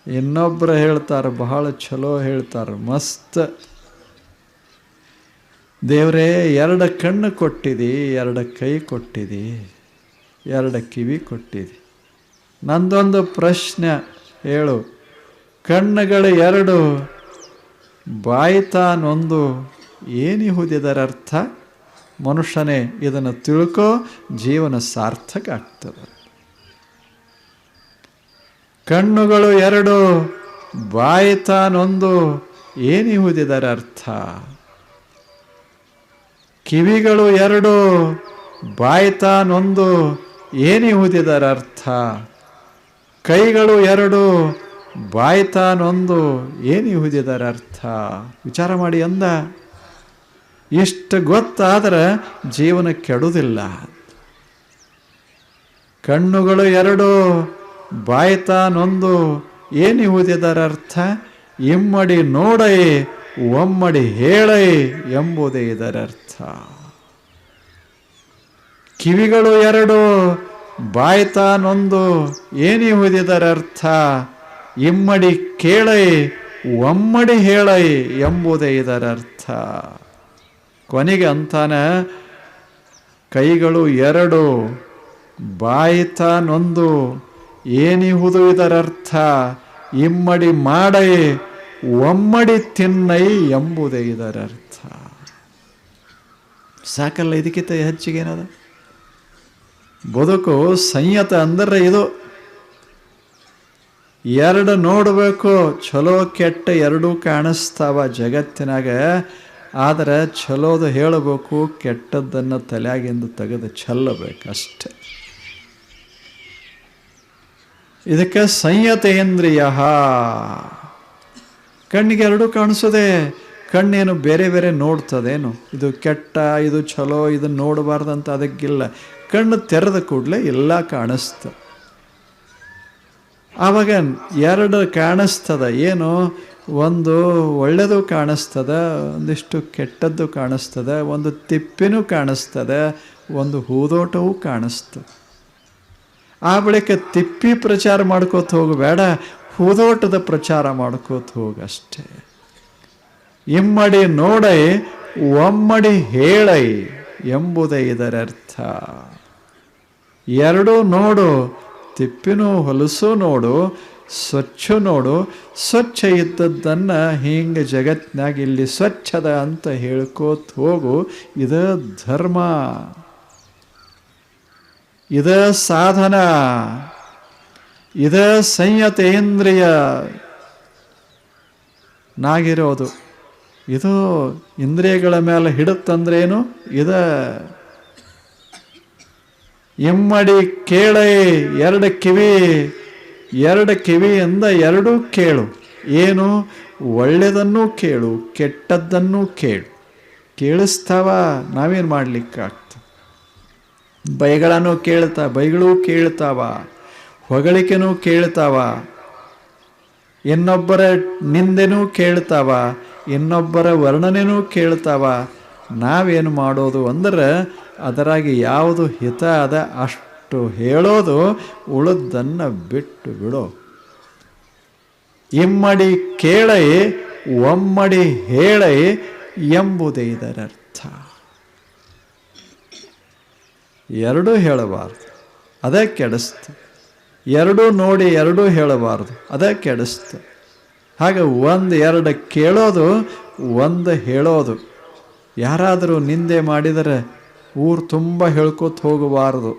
ಇನ್ನೊಬ್ಬರು ಹೇಳ್ತಾರೆ, ಬಹಳ ಚಲೋ ಹೇಳ್ತಾರೆ, ಮಸ್ತ್. ದೇವರೇ, 2 ಕಣ್ಣು ಕೊಟ್ಟಿದಿ, 2 ಕೈ ಕೊಟ್ಟಿದಿ, 2 ಕಿವಿ ಕೊಟ್ಟಿದಿ. ನಂದೊಂದು ಪ್ರಶ್ನೆ ಹೇಳು, ಕಣ್ಣುಗಳು 2, ಬಾಯಿ ತಾನೊಂದು, ಏನಿಹುದಿದರ ಅರ್ಥ? ಮನುಷ್ಯನೇ ಇದನ್ನು ತಿಳ್ಕೋ, ಜೀವನ ಸಾರ್ಥಕ ಆಗ್ತದೆ. ಕಣ್ಣುಗಳು 2, ಬಾಯಿ ತಾನೊಂದು, ಏನಿಹುದಿದರ ಅರ್ಥ? ಕಿವಿಗಳು 2, ಬಾಯಿ ತಾನೊಂದು, ಏನಿಹುದಿದರ ಅರ್ಥ? ಕೈಗಳು 2, ಬಾಯಿ ತಾನೊಂದು, ಏನಿಹುದಿದರ ಅರ್ಥ? ವಿಚಾರ ಮಾಡಿ ಅಂದ. ಇಷ್ಟು ಗೊತ್ತಾದರೆ ಜೀವನ ಕೆಡುವುದಿಲ್ಲ. ಕಣ್ಣುಗಳು 2, ಬಾಯಿ ತಾನೊಂದು, ಏನಿಹುದಿದರ ಅರ್ಥ? ಇಮ್ಮಡಿ ನೋಡೈ, ಒಮ್ಮಡಿ ಹೇಳೈ ಎಂಬುದೇ ಇದರ ಅರ್ಥ. ಕಿವಿಗಳು 2, ಬಾಯಿ ತಾನೊಂದು, ಏನಿಹುದಿದರ ಅರ್ಥ? ಇಮ್ಮಡಿ ಕೇಳೈ, ಒಮ್ಮಡಿ ಹೇಳೈ ಎಂಬುದೇ ಇದರ ಅರ್ಥ. ಕೊನೆಗೆ ಅಂತಾನ, ಕೈಗಳು 2, ಬಾಯಿ ತಾನೊಂದು, ಏನಿಹುದು ಇದರ ಅರ್ಥ? ಇಮ್ಮಡಿ ಮಾಡೈ, ಒಮ್ಮಡಿ ತಿನ್ನೈ ಎಂಬುದೇ ಇದರ ಅರ್ಥ. ಸಾಕಲ್ಲ, ಇದಕ್ಕಿಂತ ಹೆಚ್ಚಿಗೇನದ? ಬದುಕು ಸಂಯತ ಅಂದರೆ ಇದು. 2 ನೋಡಬೇಕು, ಚಲೋ ಕೆಟ್ಟ 2 ಕಾಣಿಸ್ತಾವ ಜಗತ್ತಿನಾಗ. ಆದರೆ ಚಲೋದು ಹೇಳಬೇಕು, ಕೆಟ್ಟದ್ದನ್ನು ತಲೆಯಾಗಿಂದ ತೆಗೆದು ಚೆಲ್ಲಬೇಕು ಅಷ್ಟೆ. ಇದಕ್ಕೆ ಸಂಯತೇಂದ್ರಿಯ. ಕಣ್ಣಿಗೆ 2 ಕಾಣಿಸೋದೆ. ಕಣ್ಣೇನು ಬೇರೆ ಬೇರೆ ನೋಡ್ತದೇನು? ಇದು ಕೆಟ್ಟ, ಇದು ಚಲೋ, ಇದನ್ನು ನೋಡಬಾರ್ದಂತ ಅದಕ್ಕಿಲ್ಲ. ಕಣ್ಣು ತೆರೆದ ಕೂಡಲೇ ಎಲ್ಲ ಕಾಣಿಸ್ತದೆ. ಆವಾಗ 2 ಕಾಣಿಸ್ತದ. ಏನು? ಒಂದು ಒಳ್ಳೆಯದು ಕಾಣಿಸ್ತದ, ಒಂದಿಷ್ಟು ಕೆಟ್ಟದ್ದು ಕಾಣಿಸ್ತದ, ಒಂದು ತಿಪ್ಪಿನೂ ಕಾಣಿಸ್ತದೆ, ಒಂದು ಹೂದೋಟವೂ ಕಾಣಿಸ್ತದೆ. ಆ ಬಳಿಕ ತಿಪ್ಪಿ ಪ್ರಚಾರ ಮಾಡ್ಕೋತ ಹೋಗಬೇಡ, ಹೂದೋಟದ ಪ್ರಚಾರ ಮಾಡ್ಕೋತ ಹೋಗಷ್ಟೇ. ಇಮ್ಮಡಿ ನೋಡೈ, ಒಮ್ಮಡಿ ಹೇಳೈ ಎಂಬುದೇ ಇದರ ಅರ್ಥ. 2 ನೋಡು, ತಿಪ್ಪಿನೂ ಹೊಲಸು ನೋಡು, ಸ್ವಚ್ಛ ನೋಡು. ಸ್ವಚ್ಛ ಇದ್ದದ್ದನ್ನು ಹಿಂಗೆ ಜಗತ್ತಿನಾಗ ಇಲ್ಲಿ ಸ್ವಚ್ಛದ ಅಂತ ಹೇಳ್ಕೋತ ಹೋಗು. ಇದ ಧರ್ಮ, ಇದ ಸಾಧನ, ಇದ ಸಂಯತೇಂದ್ರಿಯ ನಾಗಿರೋದು. ಇದು ಇಂದ್ರಿಯಗಳ ಮೇಲೆ ಹಿಡುತ್ತಂದ್ರೇನು? ಇದ ಇಮ್ಮಡಿ ಕೇಳೈ, 2 ಕಿವಿ, 2 ಕಿವಿಯಿಂದ 2 ಕೇಳು. ಏನು? ಒಳ್ಳೆಯದನ್ನು ಕೇಳು, ಕೆಟ್ಟದ್ದನ್ನು ಕೇಳು. ಕೇಳಿಸ್ತಾವ, ನಾವೇನು ಮಾಡ್ಲಿಕ್ಕಾಗ್ತದೆ? ಬೈಗಳನ್ನು ಕೇಳ್ತಾ, ಬೈಗಳೂ ಕೇಳ್ತಾವ, ಹೊಗಳಿಕೆನೂ ಕೇಳ್ತಾವ, ಇನ್ನೊಬ್ಬರ ನಿಂದೆನೂ ಕೇಳ್ತಾವ, ಇನ್ನೊಬ್ಬರ ವರ್ಣನೆನೂ ಕೇಳ್ತಾವ. ನಾವೇನು ಮಾಡೋದು ಅಂದ್ರೆ, ಅದರಾಗಿ ಯಾವುದು ಹಿತ ಅದ ಅಷ್ಟು ಹೇಳೋದು, ಉಳಿದನ್ನು ಬಿಟ್ಟು ಬಿಡೋ. ಇಮ್ಮಡಿ ಕೇಳೈ, ಒಮ್ಮಡಿ ಹೇಳೈ ಎಂಬುದೇ ಇದರ ಅರ್ಥ. 2 ಹೇಳಬಾರ್ದು, ಅದೇ ಕೆಡಿಸ್ತು. 2 ನೋಡಿ 2 ಹೇಳಬಾರ್ದು, ಅದೇ ಕೆಡಿಸ್ತು. ಹಾಗೆ 1, 2 ಕೇಳೋದು, 1 ಹೇಳೋದು. ಯಾರಾದರೂ ನಿಂದೆ ಮಾಡಿದರೆ ಊರು ತುಂಬ ಹೇಳ್ಕೊತ ಹೋಗಬಾರ್ದು.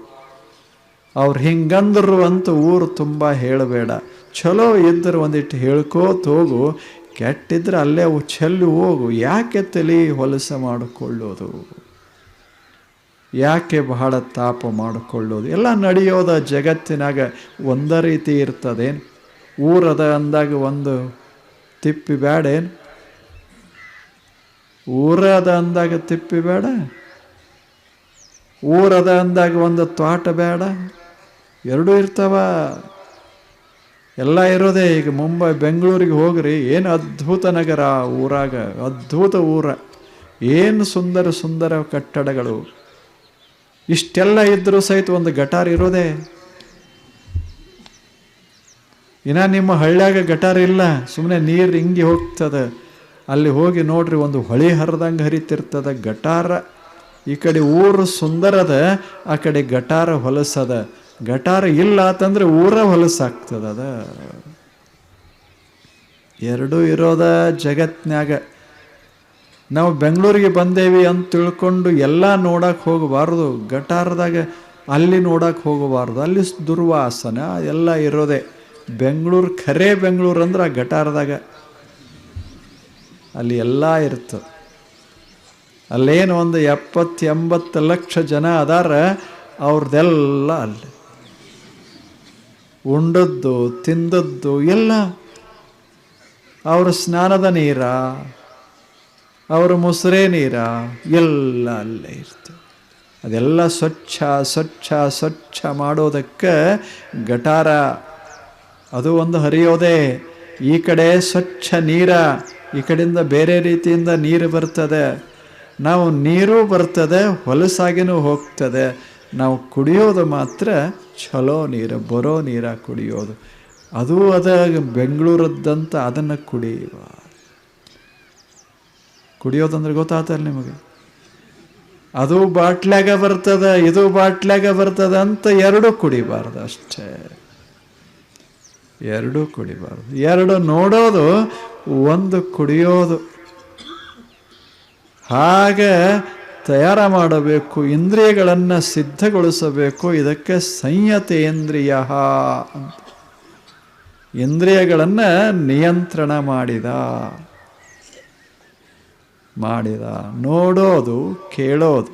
ಅವ್ರು ಹಿಂಗಂದ್ರು ಅಂತ ಊರು ತುಂಬ ಹೇಳಬೇಡ. ಚಲೋ ಇದ್ದರೆ ಒಂದಿಟ್ಟು ಹೇಳ್ಕೋತ ಹೋಗು, ಕೆಟ್ಟಿದ್ರೆ ಅಲ್ಲೇ ಚೆಲ್ಲಿ ಹೋಗು. ಯಾಕೆ ತಲೆ ಹೊಲಸ ಮಾಡಿಕೊಳ್ಳೋದು? ಯಾಕೆ ಬಹಳ ತಾಪ ಮಾಡಿಕೊಳ್ಳೋದು? ಎಲ್ಲ ನಡೆಯೋದ ಜಗತ್ತಿನಾಗ ಒಂದೇ ರೀತಿ ಇರ್ತದೇನು? ಊರದ ಅಂದಾಗ ಒಂದು ತಿಪ್ಪಿ ಬೇಡೇನು? ಊರದ ಅಂದಾಗ ತಿಪ್ಪಿ ಬೇಡ? ಊರದ ಅಂದಾಗ ಒಂದು ತೋಟ ಬೇಡ? 2 ಇರ್ತಾವ. ಎಲ್ಲ ಇರೋದೇ. ಈಗ ಮುಂಬೈ ಬೆಂಗಳೂರಿಗೆ ಹೋಗ್ರಿ, ಏನು ಅದ್ಭುತ ನಗರ. ಊರಾಗ ಅದ್ಭುತ ಊರ, ಏನು ಸುಂದರ ಸುಂದರ ಕಟ್ಟಡಗಳು. ಇಷ್ಟೆಲ್ಲ ಇದ್ದರೂ ಸಹಿತ ಒಂದು ಗಟಾರ ಇರೋದೇ. ಇನ್ನು ನಿಮ್ಮ ಹಳ್ಳ್ಯಾಗ ಗಟಾರ ಇಲ್ಲ, ಸುಮ್ಮನೆ ನೀರು ಹಿಂಗೆ ಹೋಗ್ತದೆ. ಅಲ್ಲಿ ಹೋಗಿ ನೋಡ್ರಿ, ಒಂದು ಹೊಳೆ ಹರಿದಂಗೆ ಹರಿತಿರ್ತದ ಗಟಾರ. ಈ ಕಡೆ ಊರು ಸುಂದರದ, ಆ ಕಡೆ ಗಟಾರ ಹೊಲಸದ. ಗಟಾರ ಇಲ್ಲ ಅಂತಂದ್ರೆ ಊರ ಹೊಲಸಾಗ್ತದ. ಎರಡೂ ಇರೋದ ಜಗತ್ನ್ಯಾಗ. ನಾವು ಬೆಂಗಳೂರಿಗೆ ಬಂದೇವಿ ಅಂತ ತಿಳ್ಕೊಂಡು ಎಲ್ಲ ನೋಡಕ್ಕೆ ಹೋಗಬಾರ್ದು. ಗಟಾರದಾಗ ಅಲ್ಲಿ ನೋಡಕ್ಕೆ ಹೋಗಬಾರ್ದು, ಅಲ್ಲಿ ದುರ್ವಾಸನ ಎಲ್ಲ ಇರೋದೆ. ಬೆಂಗಳೂರು ಖರೇ ಬೆಂಗಳೂರು ಅಂದ್ರೆ ಆ ಗಟಾರದಾಗ ಅಲ್ಲಿ ಎಲ್ಲ ಇರ್ತದೆ. ಅಲ್ಲೇನು ಒಂದು 70-80 ಲಕ್ಷ ಜನ ಅದಾರ, ಅವ್ರದ್ದೆಲ್ಲ ಅಲ್ಲಿ ಉಂಡದ್ದು ತಿಂದದ್ದು ಎಲ್ಲ. ಅವ್ರ ಸ್ನಾನದ ನೀರ, ಅವ್ರ ಮುಸುರೆ ನೀರ ಎಲ್ಲ ಅಲ್ಲೇ ಇರ್ತದೆ. ಅದೆಲ್ಲ ಸ್ವಚ್ಛ ಸ್ವಚ್ಛ ಸ್ವಚ್ಛ ಮಾಡೋದಕ್ಕೆ ಗಟಾರ ಅದು ಒಂದು ಹರಿಯೋದೆ. ಈ ಕಡೆ ಸ್ವಚ್ಛ ನೀರ, ಈ ಕಡೆಯಿಂದ ಬೇರೆ ರೀತಿಯಿಂದ ನೀರು ಬರ್ತದೆ. ನಾವು ನೀರು ಬರ್ತದೆ, ಹೊಲಸಾಗಿನೂ ಹೋಗ್ತದೆ. ನಾವು ಕುಡಿಯೋದು ಮಾತ್ರ ಚಲೋ ನೀರು, ಬರೋ ನೀರ ಕುಡಿಯೋದು. ಅದು ಬೆಂಗಳೂರದ್ದಂತ ಅದನ್ನು ಕುಡಿಯೋದಂದ್ರೆ ಗೊತ್ತಾತಲ್ಲ ನಿಮಗೆ. ಅದು ಬಾಟ್ಲಾಗ ಬರ್ತದೆ, ಇದು ಬಾಟ್ಲಾಗ ಬರ್ತದೆ ಅಂತ ಎರಡೂ ಕುಡಿಬಾರ್ದು ಅಷ್ಟೇ. ಎರಡೂ ಕುಡಿಬಾರ್ದು. ಎರಡು ನೋಡೋದು, ಒಂದು ಕುಡಿಯೋದು. ಹಾಗೆ ತಯಾರ ಮಾಡಬೇಕು, ಇಂದ್ರಿಯಗಳನ್ನು ಸಿದ್ಧಗೊಳಿಸಬೇಕು. ಇದಕ್ಕೆ ಸಂಯತೇಂದ್ರಿಯ ಅಂತ. ಇಂದ್ರಿಯಗಳನ್ನು ನಿಯಂತ್ರಣ ಮಾಡಿದ. ನೋಡೋದು ಕೇಳೋದು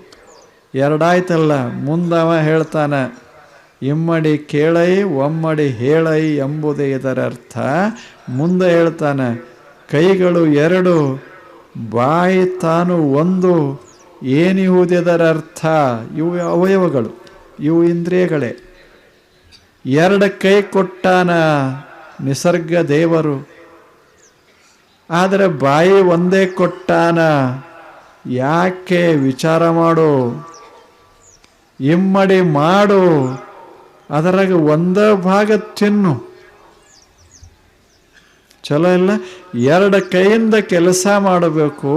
ಎರಡಾಯ್ತಲ್ಲ. ಮುಂದವ ಹೇಳ್ತಾನೆ, ಇಮ್ಮಡಿ ಕೇಳೈ ಒಮ್ಮಡಿ ಹೇಳೈ ಎಂಬುದೇ ಇದರ ಅರ್ಥ. ಮುಂದೆ ಹೇಳ್ತಾನೆ, ಕೈಗಳು 2, ಬಾಯಿ ತಾನು 1 ಏನಿಹುದೆದರ ಅರ್ಥ. ಇವು ಅವಯವಗಳು, ಇವು ಇಂದ್ರಿಯಗಳೇ. 2 ಕೈ ಕೊಟ್ಟಾನ ನಿಸರ್ಗ ದೇವರು, ಆದರೆ ಬಾಯಿ ಒಂದೇ ಕೊಟ್ಟಾನ. ಯಾಕೆ ವಿಚಾರ ಮಾಡು, ಇಮ್ಮಡಿ ಮಾಡು, ಅದರಾಗ ಒಂದೇ ಭಾಗ ತಿನ್ನು. ಚಲೋ ಇಲ್ಲ? 2 ಕೈಯಿಂದ ಕೆಲಸ ಮಾಡಬೇಕು,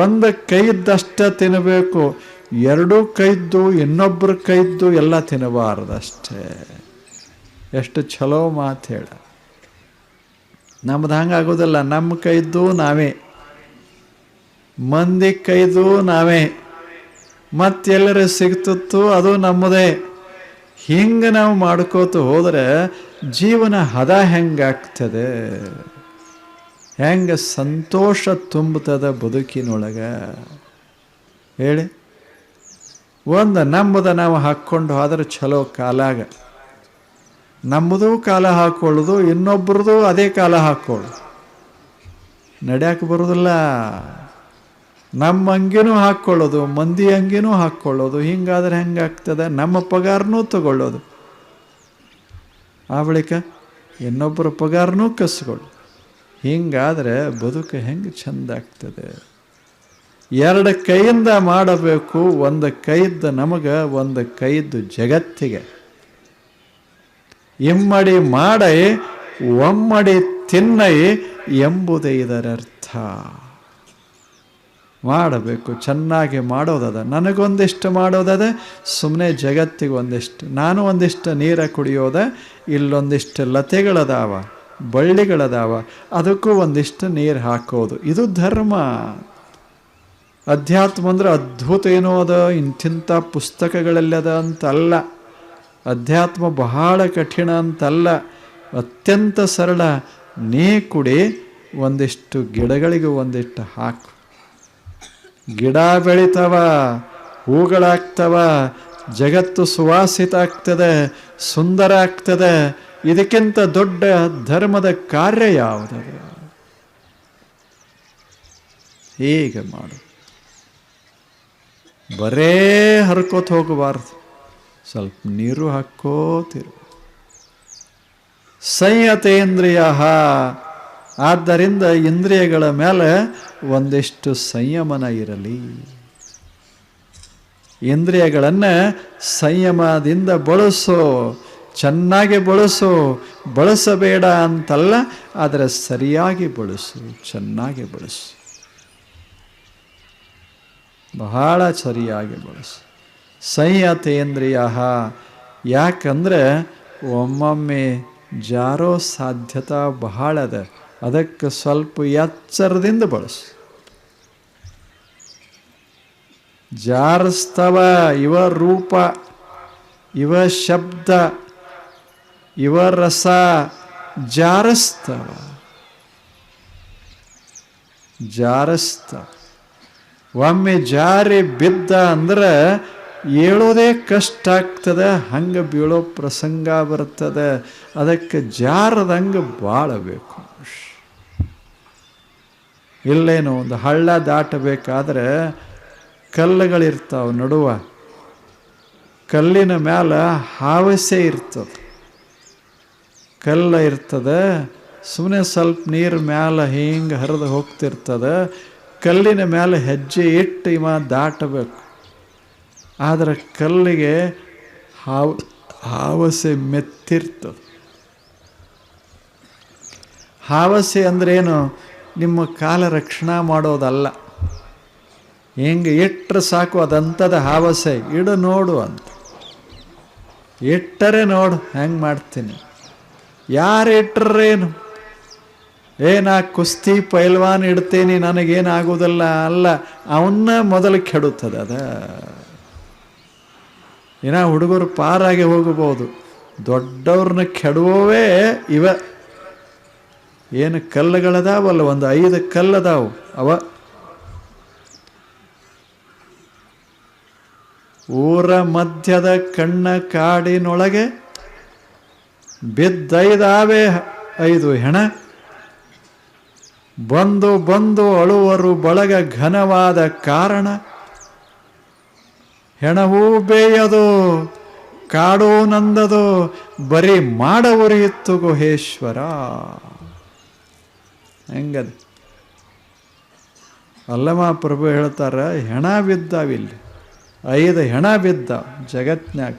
1 ಕೈದ್ದಷ್ಟೇ ತಿನ್ನಬೇಕು. 2 ಕೈದ್ದು ಇನ್ನೊಬ್ಬರ ಕೈದ್ದು ಎಲ್ಲ ತಿನ್ನಬಾರ್ದಷ್ಟೇ. ಎಷ್ಟು ಚಲೋ ಮಾತು ಹೇಳ. ನಮ್ದು ಹಂಗಾಗೋದಿಲ್ಲ. ನಮ್ಮ ಕೈದ್ದು ನಾವೇ, ಮಂದಿ ಕೈದು ನಾವೇ, ಮತ್ತೆಲ್ಲರೂ ಸಿಗ್ತಿತ್ತು ಅದು ನಮ್ಮದೇ. ಹಿಂಗೆ ನಾವು ಮಾಡ್ಕೋತ ಹೋದರೆ ಜೀವನ ಹದ ಹೆಂಗಾಗ್ತದೆ, ಹೆಂಗೆ ಸಂತೋಷ ತುಂಬುತ್ತದೆ ಬದುಕಿನೊಳಗೆ ಹೇಳಿ. ಒಂದು ನಮ್ಮದ ನಾವು ಹಾಕ್ಕೊಂಡು ಹೋದ್ರೆ ಚಲೋ ಕಾಲಾಗ, ನಮ್ಮದು ಕಾಲ ಹಾಕ್ಕೊಳ್ಳೋದು, ಇನ್ನೊಬ್ರದ್ದು ಅದೇ ಕಾಲ ಹಾಕ್ಕೊಳ್ಳೋದು ನಡ್ಯಾಕೆ ಬರೋದಿಲ್ಲ. ನಮ್ಮ ಅಂಗಿನೂ ಹಾಕ್ಕೊಳ್ಳೋದು, ಮಂದಿ ಅಂಗಿನೂ ಹಾಕ್ಕೊಳ್ಳೋದು. ಹಿಂಗಾದ್ರೆ ಹೆಂಗಾಗ್ತದೆ? ನಮ್ಮ ಪಗಾರನೂ ತಗೊಳ್ಳೋದು, ಆ ಬಳಿಕ ಇನ್ನೊಬ್ಬರ ಪಗಾರನೂ ಕಸ್ಕೊಳ್ಳೋದು. ಹಿಂಗಾದರೆ ಬದುಕು ಹೆಂಗೆ ಚೆಂದ ಆಗ್ತದೆ? 2 ಕೈಯಿಂದ ಮಾಡಬೇಕು, 1 ಕೈದ್ದು ನಮಗೆ, 1 ಕೈದ್ದು ಜಗತ್ತಿಗೆ. ಇಮ್ಮಡಿ ಮಾಡೈ ಒಮ್ಮಡಿ ತಿನ್ನೈ ಎಂಬುದೇ ಇದರರ್ಥ. ಮಾಡಬೇಕು, ಚೆನ್ನಾಗಿ ಮಾಡೋದದ. ನನಗೊಂದಿಷ್ಟು ಮಾಡೋದದ, ಸುಮ್ಮನೆ ಜಗತ್ತಿಗೆ ಒಂದಿಷ್ಟು. ನಾನು ಒಂದಿಷ್ಟು ನೀರ ಕುಡಿಯೋದ, ಇಲ್ಲೊಂದಿಷ್ಟು ಲತೆಗಳದಾವ, ಬಳ್ಳಿಗಳದಾವ, ಅದಕ್ಕೂ ಒಂದಿಷ್ಟು ನೀರು ಹಾಕೋದು. ಇದು ಧರ್ಮ. ಅಧ್ಯಾತ್ಮ ಅಂದ್ರೆ ಅದ್ಭುತ ಏನೋ ಅದ, ಇಂತಿಂಥ ಪುಸ್ತಕಗಳಲ್ಲದ ಅಂತಲ್ಲ. ಅಧ್ಯಾತ್ಮ ಬಹಳ ಕಠಿಣ ಅಂತಲ್ಲ, ಅತ್ಯಂತ ಸರಳ. ನೀ ಕುಡಿ, ಒಂದಿಷ್ಟು ಗಿಡಗಳಿಗೆ ಒಂದಿಷ್ಟು ಹಾಕು. ಗಿಡ ಬೆಳಿತಾವ, ಹೂಗಳಾಗ್ತವ, ಜಗತ್ತು ಸುವಾಸಿತ ಆಗ್ತದೆ, ಸುಂದರ ಆಗ್ತದೆ. ಇದಕ್ಕಿಂತ ದೊಡ್ಡ ಧರ್ಮದ ಕಾರ್ಯ ಯಾವುದದು? ಹೀಗೆ ಮಾಡು. ಬರೇ ಹರ್ಕೋತ ಹೋಗಬಾರ್ದು, ಸ್ವಲ್ಪ ನೀರು ಹಾಕೋತಿರು. ಸಂಯತೇಂದ್ರಿಯ. ಆದ್ದರಿಂದ ಇಂದ್ರಿಯಗಳ ಮೇಲೆ ಒಂದಿಷ್ಟು ಸಂಯಮನ ಇರಲಿ. ಇಂದ್ರಿಯಗಳನ್ನು ಸಂಯಮದಿಂದ ಬಳಸೋ, ಚೆನ್ನಾಗಿ ಬಳಸು, ಬಳಸಬೇಡ ಅಂತಲ್ಲ, ಆದರೆ ಸರಿಯಾಗಿ ಬಳಸು, ಚೆನ್ನಾಗಿ ಬಳಸು, ಬಹಳ ಸರಿಯಾಗಿ ಬಳಸು. ಸಂಯತೇಂದ್ರಿಯ, ಯಾಕಂದರೆ ಒಮ್ಮೊಮ್ಮೆ ಜಾರೋ ಸಾಧ್ಯತೆ ಬಹಳ ಅದ. ಅದಕ್ಕೆ ಸ್ವಲ್ಪ ಎಚ್ಚರದಿಂದ ಬಳಸು. ಜಾರಸ್ತವ ಇವ ರೂಪ, ಇವ ಶಬ್ದ, ಇವ ರಸ ಜಾರಸ್ತವ, ಜಾರಸ್ತವ. ಒಮ್ಮೆ ಜಾರಿ ಬಿದ್ದ ಅಂದ್ರೆ ಏಳೋದೇ ಕಷ್ಟ ಆಗ್ತದೆ, ಹಂಗೆ ಬೀಳೋ ಪ್ರಸಂಗ ಬರ್ತದೆ. ಅದಕ್ಕೆ ಜಾರದಂಗೆ ಬಾಳಬೇಕು. ಇಲ್ಲೇನು ಒಂದು ಹಳ್ಳ ದಾಟಬೇಕಾದ್ರೆ ಕಲ್ಲುಗಳಿರ್ತಾವೆ ನಡುವ, ಕಲ್ಲಿನ ಮೇಲೆ ಹಾವಸೆ ಇರ್ತದೆ, ಕಲ್ಲ ಇರ್ತದೆ, ಸುಮ್ಮನೆ ಸ್ವಲ್ಪ ನೀರು ಮ್ಯಾಲೆ ಹಿಂಗೆ ಹರಿದು ಹೋಗ್ತಿರ್ತದೆ. ಕಲ್ಲಿನ ಮೇಲೆ ಹೆಜ್ಜೆ ಇಟ್ಟು ಇವ ದಾಟಬೇಕು. ಆದರೆ ಕಲ್ಲಿಗೆ ಹಾವಸೆ ಮೆತ್ತಿರ್ತದೆ. ಹಾವಸೆ ಅಂದ್ರೇನು? ನಿಮ್ಮ ಕಾಲ ರಕ್ಷಣೆ ಮಾಡೋದಲ್ಲ. ಹಿಂಗೆ ಇಟ್ಟರೆ ಸಾಕು, ಅದಂಥದ ಹಾವಸೆ. ಇಡು ನೋಡು ಅಂತ, ಇಟ್ಟರೆ ನೋಡು ಹೆಂಗೆ ಮಾಡ್ತೀನಿ. ಯಾರು ಇಟ್ಟರೇನು? ನಾ ಕುಸ್ತಿ ಪೈಲ್ವಾನ್ ಇಡ್ತೀನಿ, ನನಗೇನಾಗೋದಿಲ್ಲ ಅಲ್ಲ, ಅವನ್ನ ಮೊದಲು ಕೆಡುತ್ತದೆ. ಅದ ಏನೋ ಹುಡುಗರು ಪಾರಾಗಿ ಹೋಗಬಹುದು, ದೊಡ್ಡವ್ರನ್ನ ಕೆಡುವವೇ ಇವ. ಏನು ಕಲ್ಲುಗಳದಾವಲ್ಲ, ಒಂದು 5 ಕಲ್ಲದಾವು ಅವ. ಊರ ಮಧ್ಯದ ಕಣ್ಣ ಕಾಡಿನೊಳಗೆ ಬಿದ್ದೈದಾವೆ 5 ಹೆಣ. ಬಂದು ಬಂದು ಅಳುವರು ಬಳಗ ಘನವಾದ ಕಾರಣ. ಹೆಣವೂ ಬೇಯದು, ಕಾಡೂ ನಂದದು, ಬರೀ ಮಾಡವರಿಯಿತ್ತು ಗುಹೇಶ್ವರ. ಹೆಂಗದು? ಅಲ್ಲಮ ಪ್ರಭು ಹೇಳ್ತಾರೆ, ಹೆಣ ಬಿದ್ದಾವಿಲ್ಲಿ, 5 ಹೆಣ ಬಿದ್ದಾವ ಜಗತ್ನ್ಯಾಗ.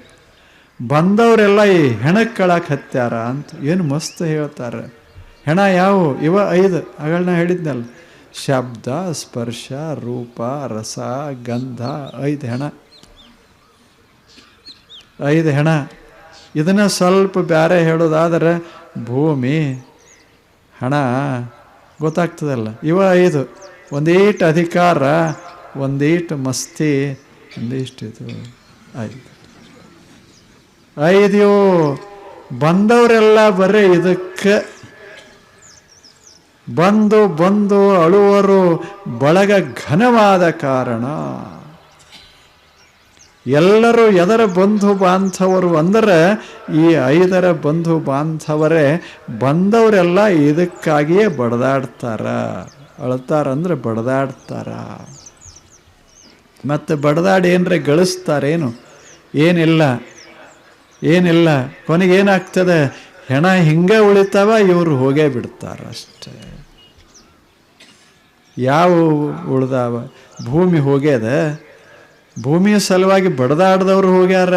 ಬಂದವರೆಲ್ಲ ಈ ಹೆಣಕ್ಕೆ ಕಳಕ್ಕೆ ಹತ್ಯಾರ ಅಂತ ಏನು ಮಸ್ತ್ ಹೇಳ್ತಾರೆ. ಹೆಣ ಯಾವುವು? ಇವ 5 ಅಗಳನ್ನ ಹೇಳಿದ್ನಲ್ಲ, ಶಬ್ದ, ಸ್ಪರ್ಶ, ರೂಪ, ರಸ, ಗಂಧ. 5 ಹೆಣ, 5 ಹೆಣ. ಇದನ್ನು ಸ್ವಲ್ಪ ಬೇರೆ ಹೇಳೋದಾದರೆ ಭೂಮಿ, ಹಣ ಗೊತ್ತಾಗ್ತದಲ್ಲ. ಇವ 5, ಒಂದೀಟು ಅಧಿಕಾರ, ಒಂದೀಟು ಮಸ್ತಿ, ಒಂದಿಷ್ಟು ಇದು 5 ಬಂದವರೆಲ್ಲ ಬರೀ ಇದಕ್ಕೆ. ಬಂದು ಬಂದು ಅಳುವರು ಬಳಗ ಘನವಾದ ಕಾರಣ. ಎಲ್ಲರೂ ಎದರ ಬಂಧು ಬಾಂಧವರು ಅಂದರೆ ಈ 5 ಬಂಧು ಬಾಂಧವರೇ. ಬಂದವರೆಲ್ಲ ಇದಕ್ಕಾಗಿಯೇ ಬಡದಾಡ್ತಾರ. ಅಳ್ತಾರಂದ್ರೆ ಬಡದಾಡ್ತಾರ. ಮತ್ತು ಬಡದಾಡಿ ಏನರೆ ಗಳಿಸ್ತಾರೇನು? ಏನಿಲ್ಲ, ಏನಿಲ್ಲ. ಕೊನೆಗೇನಾಗ್ತದೆ? ಹೆಣ ಹಿಂಗೆ ಉಳಿತಾವ, ಇವರು ಹೋಗೇ ಬಿಡ್ತಾರ ಅಷ್ಟೇ. ಯಾವ ಉಳ್ದಾವ? ಭೂಮಿ ಹೋಗ್ಯದ. ಭೂಮಿಯ ಸಲುವಾಗಿ ಬಡದಾಡ್ದವ್ರು ಹೋಗ್ಯಾರ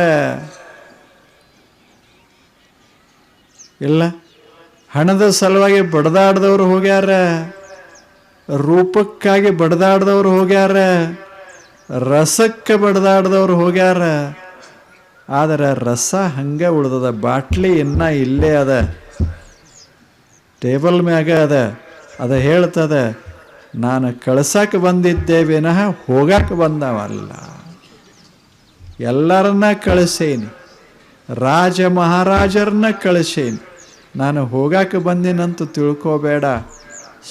ಇಲ್ಲ. ಹಣದ ಸಲುವಾಗಿ ಬಡದಾಡ್ದವ್ರು ಹೋಗ್ಯಾರ, ರೂಪಕ್ಕಾಗಿ ಬಡದಾಡ್ದವ್ರು ಹೋಗ್ಯಾರ, ರಸಕ್ಕೆ ಬಡದಾಡ್ದವ್ರು ಹೋಗ್ಯಾರ. ಆದರೆ ರಸ ಹಂಗೆ ಉಳ್ದದ. ಬಾಟ್ಲಿ ಇನ್ನೂ ಇಲ್ಲೇ ಅದ, ಟೇಬಲ್ ಮ್ಯಾಗ ಅದ. ಅದು ಹೇಳ್ತದೆ, ನಾನು ಕಳ್ಸಕ್ಕೆ ಬಂದಿದ್ದೆ ವಿನಃ ಹೋಗಕ್ಕೆ ಬಂದವಲ್ಲ. ಎಲ್ಲರನ್ನ ಕಳಿಸೇನಿ, ರಾಜ ಮಹಾರಾಜರನ್ನ ಕಳಿಸೇನಿ. ನಾನು ಹೋಗಕ್ಕೆ ಬಂದಿನಂತೂ ತಿಳ್ಕೋಬೇಡ.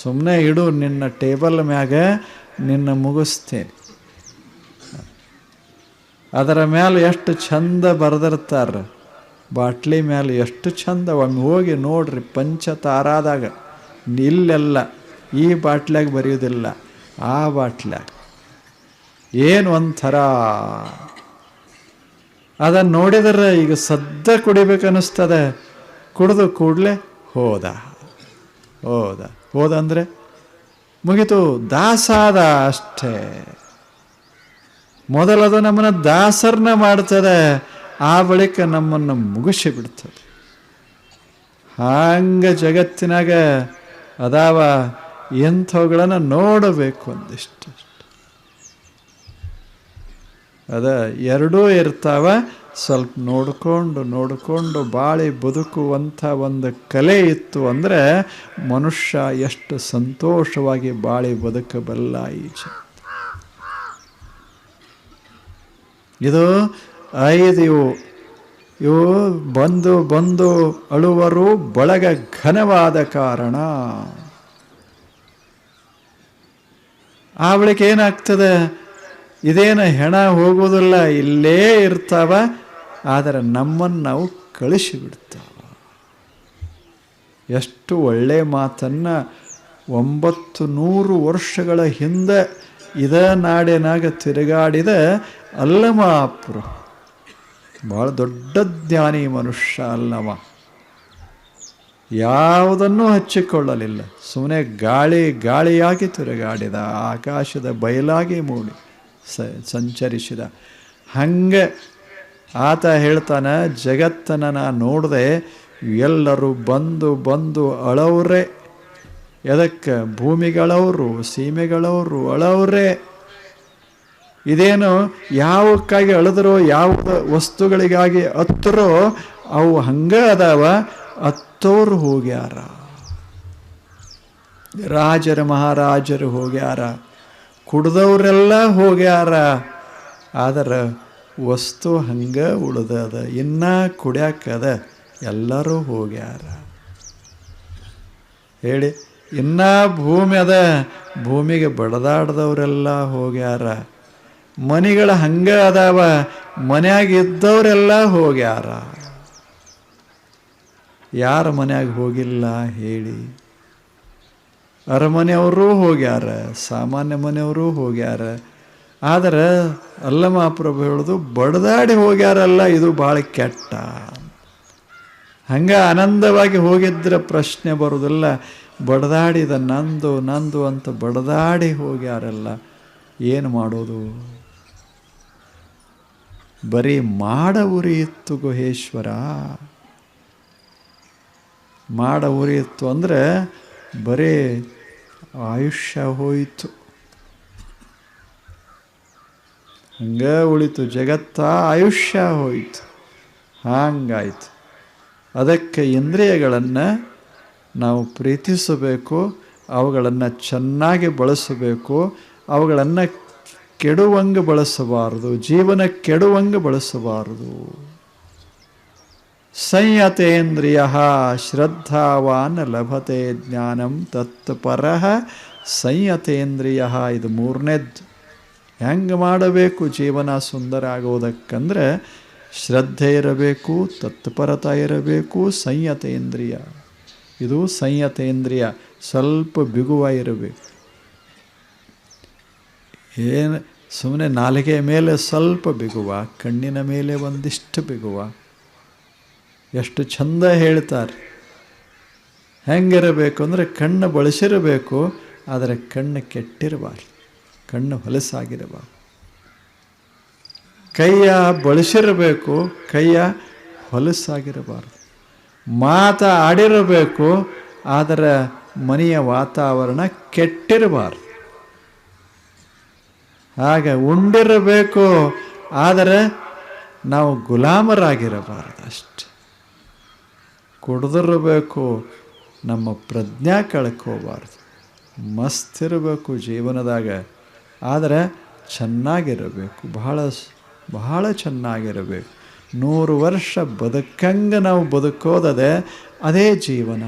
ಸುಮ್ಮನೆ ಇಡು, ನಿನ್ನ ಟೇಬಲ್ ಮ್ಯಾಗ ನಿನ್ನ ಮುಗಿಸ್ತೇನೆ. ಅದರ ಮೇಲೆ ಎಷ್ಟು ಚಂದ ಬರೆದಿರ್ತಾರೆ, ಬಾಟ್ಲಿ ಮೇಲೆ ಎಷ್ಟು ಚಂದ. ಒಮ್ಮೆ ಹೋಗಿ ನೋಡ್ರಿ ಪಂಚತಾರಾದಾಗ. ಇಲ್ಲೆಲ್ಲ ಈ ಬಾಟ್ಲ್ಯಾಗ ಬರೆಯೋದಿಲ್ಲ, ಆ ಬಾಟ್ಲ್ಯಾಗ. ಏನು ಒಂಥರ ಅದನ್ನು ನೋಡಿದರೆ ಈಗ ಸದ್ದ ಕುಡಿಬೇಕನ್ನಿಸ್ತದೆ. ಕುಡಿದು ಕೂಡಲೇ ಹೋದ ಹೋದಂದರೆ ಮುಗಿತು, ದಾಸಾದ ಅಷ್ಟೇ. ಮೊದಲದು ನಮ್ಮನ್ನು ದಾಸರನ್ನ ಮಾಡ್ತದೆ, ಆ ಬಳಿಕ ನಮ್ಮನ್ನು ಮುಗಿಸಿಬಿಡ್ತದೆ. ಹಂಗೆ ಜಗತ್ತಿನಾಗ ಅದಾವ, ಎಂಥವುಗಳನ್ನು ನೋಡಬೇಕು ಒಂದಿಷ್ಟು. ಅದ ಎರಡೂ ಇರ್ತಾವ. ಸ್ವಲ್ಪ ನೋಡಿಕೊಂಡು ಬಾಳಿ ಬದುಕುವಂಥ ಒಂದು ಕಲೆ ಇತ್ತು ಅಂದರೆ ಮನುಷ್ಯ ಎಷ್ಟು ಸಂತೋಷವಾಗಿ ಬಾಳಿ ಬದುಕಬಲ್ಲ. ಇದು 5 ಇವು ಬಂದು ಅಳುವರು ಬಳಗ ಘನವಾದ ಕಾರಣ. ಆ ಬಳಿಕ ಏನಾಗ್ತದೆ, ಇದೇನು ಹೆಣ ಹೋಗೋದಿಲ್ಲ, ಇಲ್ಲೇ ಇರ್ತಾವ, ಆದರೆ ನಮ್ಮನ್ನು ನಾವು ಕಳಿಸಿಬಿಡ್ತಾವ. ಎಷ್ಟು ಒಳ್ಳೆ ಮಾತನ್ನು 900 ವರ್ಷಗಳ ಹಿಂದೆ ಇದ ನಾಡಿನಾಗ ತಿರುಗಾಡಿದ ಅಲ್ಲಮಾಪುರು. ಭಾಳ ದೊಡ್ಡ ಜ್ಞಾನಿ ಮನುಷ್ಯ ಅಲ್ಲಮ. ಯಾವುದನ್ನೂ ಹಚ್ಚಿಕೊಳ್ಳಲಿಲ್ಲ, ಸುಮ್ಮನೆ ಗಾಳಿಯಾಗಿ ತಿರುಗಾಡಿದ, ಆಕಾಶದ ಬಯಲಾಗಿ ಮೂಡಿ ಸಂಚರಿಸಿದ. ಹಂಗೆ ಆತ ಹೇಳ್ತಾನೆ, ಜಗತ್ತನ್ನು ನಾನು ನೋಡಿದೆ, ಎಲ್ಲರೂ ಬಂದು ಅಳವ್ರೆ. ಎದಕ್ಕೆ? ಭೂಮಿಗಳವರು, ಸೀಮೆಗಳವರು ಅಳವ್ರೆ. ಇದೇನು ಯಾವಕ್ಕಾಗಿ ಅಳಿದ್ರೋ, ಯಾವ ವಸ್ತುಗಳಿಗಾಗಿ ಹತ್ತರೋ ಅವು ಹಂಗೆ ಅದಾವ. ಹತ್ತೋರು ಹೋಗ್ಯಾರ, ರಾಜರು ಮಹಾರಾಜರು ಹೋಗ್ಯಾರ, ಕುಡ್ದವರೆಲ್ಲ ಹೋಗ್ಯಾರ, ಆದರೆ ವಸ್ತು ಹಂಗೆ ಉಳ್ದದ, ಇನ್ನೂ ಕುಡ್ಯಾಕದ, ಎಲ್ಲರೂ ಹೋಗ್ಯಾರ. ಹೇಳಿ, ಇನ್ನೂ ಭೂಮಿ ಅದ, ಭೂಮಿಗೆ ಬಡದಾಡ್ದವರೆಲ್ಲ ಹೋಗ್ಯಾರ. ಮನೆಗಳು ಹಂಗೆ ಅದಾವ, ಮನ್ಯಾಗಿದ್ದವರೆಲ್ಲ ಹೋಗ್ಯಾರ. ಯಾರ ಮನ್ಯಾಗ ಹೋಗಿಲ್ಲ ಹೇಳಿ? ಅರಮನೆಯವರೂ ಹೋಗ್ಯಾರ, ಸಾಮಾನ್ಯ ಮನೆಯವರೂ ಹೋಗ್ಯಾರ. ಆದರೆ ಅಲ್ಲಮಾಪ್ರಭು ಹೇಳೋದು, ಬಡದಾಡಿ ಹೋಗ್ಯಾರಲ್ಲ, ಇದು ಭಾಳ ಕೆಟ್ಟ. ಹಂಗೆ ಆನಂದವಾಗಿ ಹೋಗಿದ್ರೆ ಪ್ರಶ್ನೆ ಬರೋದಿಲ್ಲ. ಬಡದಾಡಿದ ನಂದು ಅಂತ ಬಡದಾಡಿ ಹೋಗ್ಯಾರಲ್ಲ, ಏನು ಮಾಡೋದು? ಬರೀ ಮಾಡ ಉರಿಯಿತ್ತು ಗುಹೇಶ್ವರ. ಮಾಡ ಉರಿಯಿತ್ತು ಅಂದರೆ ಬರೀ ಆಯುಷ್ಯ ಹೋಯಿತು, ಹಂಗೆ ಉಳಿತು ಜಗತ್ತ, ಆಯುಷ್ಯ ಹೋಯಿತು, ಹಂಗಾಯ್ತು. ಅದಕ್ಕೆ ಇಂದ್ರಿಯಗಳನ್ನು ನಾವು ಪ್ರೀತಿಸಬೇಕು, ಅವುಗಳನ್ನು ಚೆನ್ನಾಗಿ ಬಳಸಬೇಕು, ಅವುಗಳನ್ನು ಕೆಡುವಂಗೆ ಬಳಸಬಾರದು, ಜೀವನ ಕೆಡುವಂಗೆ ಬಳಸಬಾರದು. ಸಂಯತೇಂದ್ರಿಯ ಶ್ರದ್ಧಾವಾನ್ ಲಭತೆ ಜ್ಞಾನಂ ತತ್ಪರಃ ಸಂಯತೇಂದ್ರಿಯ. ಇದು 3ನೇದ್ದು. ಹೆಂಗೆ ಮಾಡಬೇಕು ಜೀವನ ಸುಂದರ ಆಗೋದಕ್ಕಂದ್ರೆ ಶ್ರದ್ಧೆ ಇರಬೇಕು, ತತ್ಪರತ ಇರಬೇಕು, ಸಂಯತೇಂದ್ರಿಯ. ಇದು ಸಂಯತೇಂದ್ರಿಯ. ಸ್ವಲ್ಪ ಬಿಗುವ ಇರಬೇಕು. ಏನು ಸುಮ್ಮನೆ ನಾಲಿಗೆ ಮೇಲೆ ಸ್ವಲ್ಪ ಬಿಗುವ, ಕಣ್ಣಿನ ಮೇಲೆ ಒಂದಿಷ್ಟು ಬಿಗುವ. ಎಷ್ಟು ಚಂದ ಹೇಳ್ತಾರೆ. ಹೆಂಗಿರಬೇಕು ಅಂದರೆ ಕಣ್ಣು ಬಳಸಿರಬೇಕು, ಆದರೆ ಕಣ್ಣು ಕೆಟ್ಟಿರಬಾರ್ದು, ಕಣ್ಣು ಹೊಲಸಾಗಿರಬಾರ್ದು. ಕೈಯ ಬಳಸಿರಬೇಕು, ಕೈಯ ಹೊಲಸಾಗಿರಬಾರ್ದು. ಆಡಿರಬೇಕು, ಆದರೆ ಮನೆಯ ವಾತಾವರಣ ಕೆಟ್ಟಿರಬಾರ್ದು. ಹಾಗೆ ಉಂಡಿರಬೇಕು, ಆದರೆ ನಾವು ಗುಲಾಮರಾಗಿರಬಾರ್ದು ಅಷ್ಟೆ. ಕುಡ್ದಿರಬೇಕು, ನಮ್ಮ ಪ್ರಜ್ಞೆ ಕಳ್ಕೋಬಾರ್ದು. ಮಸ್ತಿರಬೇಕು ಜೀವನದಾಗ, ಆದರೆ ಚೆನ್ನಾಗಿರಬೇಕು, ಬಹಳ ಚೆನ್ನಾಗಿರಬೇಕು. 100 ವರ್ಷ ಬದುಕಂಗೆ ನಾವು ಬದುಕೋದದೆ ಅದೇ ಜೀವನ.